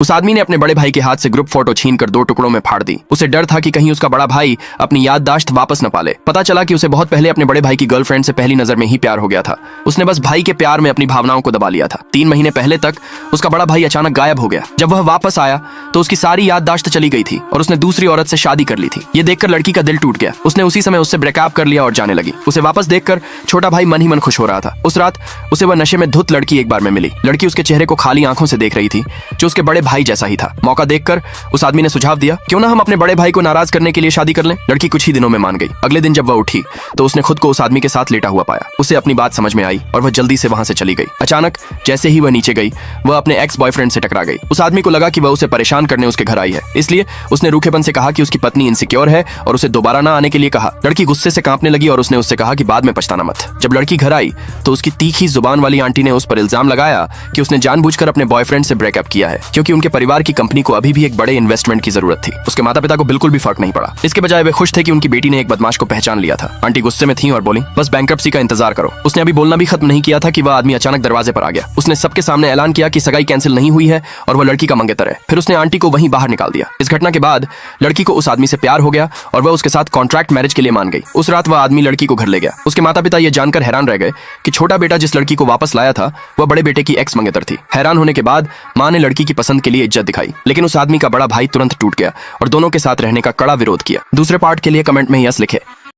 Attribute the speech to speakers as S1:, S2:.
S1: उस आदमी ने अपने बड़े भाई के हाथ से ग्रुप फोटो छीनकर 2 टुकड़ों में फाड़ दी। उसे डर था कि कहीं उसका बड़ा भाई अपनी याददाश्त वापस न पाले। पता चला कि उसे बहुत पहले अपने बड़े भाई की गर्लफ्रेंड से पहली नजर में ही प्यार हो गया था। उसने बस भाई के प्यार में अपनी भावनाओं को दबा लिया था। 3 महीने पहले तक उसका बड़ा भाई अचानक गायब हो गया। जब वह वापस आया तो उसकी सारी याददाश्त चली गई थी और उसने दूसरी औरत से शादी कर ली थी। ये देखकर लड़की का दिल टूट गया। उसने उसी समय उससे ब्रेकअप कर लिया और जाने लगी। उसे वापस देखकर छोटा भाई मन ही मन खुश हो रहा था। उस रात उसे वह नशे में धुत लड़की एक बार में मिली। लड़की उसके चेहरे को खाली आंखों से देख रही थी, जो उसके बड़े भाई जैसा ही था। मौका देखकर उस आदमी ने सुझाव दिया, क्यों ना हम अपने बड़े भाई को नाराज करने के लिए शादी कर लें। लड़की कुछ ही दिनों में मान गई। अगले दिन जब वह उठी तो उसने खुद को उस आदमी के साथ लेटा हुआ पाया। उसे अपनी बात समझ में आई और वह जल्दी से वहां से चली गई। अचानक जैसे ही वह नीचे गई, वह अपने एक्स बॉयफ्रेंड से टकरा गई। उस आदमी को लगा कि वह उसे परेशान करने उसके घर आई है, इसलिए उसने रूखेपन से कहा कि उसकी पत्नी इनसिक्योर है और उसे दोबारा ना आने के लिए कहा। लड़की गुस्से से कांपने लगी और उसने उससे कहा कि बाद में पछताना मत। जब लड़की घर आई तो उसकी तीखी जुबान वाली आंटी ने उस पर इल्जाम लगाया कि उसने जानबूझकर अपने बॉयफ्रेंड से ब्रेकअप किया है, क्योंकि उनके परिवार की कंपनी को अभी भी एक बड़े इन्वेस्टमेंट की जरूरत थी। उसके माता पिता को बिल्कुल भी फर्क नहीं पड़ा। इसके बजाय वे खुश थे कि उनकी बेटी ने एक बदमाश को पहचान लिया था। आंटी गुस्से में थी और बोली, बस बैंक्रप्सी का इंतजार करो। उसने अभी बोलना भी खत्म नहीं किया था कि वह आदमी अचानक दरवाजे पर आ गया। उसने सबके सामने ऐलान किया कि सगाई कैंसिल नहीं हुई है और वह लड़की का मंगेतर है। फिर उसने आंटी को वहीं बाहर निकाल दिया। इस घटना के बाद लड़की को उस आदमी से प्यार हो गया और वह उसके साथ कॉन्ट्रैक्ट मैरिज के लिए मान गई। उस रात वह आदमी लड़की को घर ले गया। उसके माता पिता यह जानकर हैरान रह गए कि छोटा बेटा जिस लड़की को वापस लाया था वह बड़े बेटे की एक्स मंगेतर थी। हैरान होने के बाद मां ने लड़की की पसंद के लिए इज्जत दिखाई, लेकिन उस आदमी का बड़ा भाई तुरंत टूट गया और दोनों के साथ रहने का कड़ा विरोध किया। दूसरे पार्ट के लिए कमेंट में यस लिखे।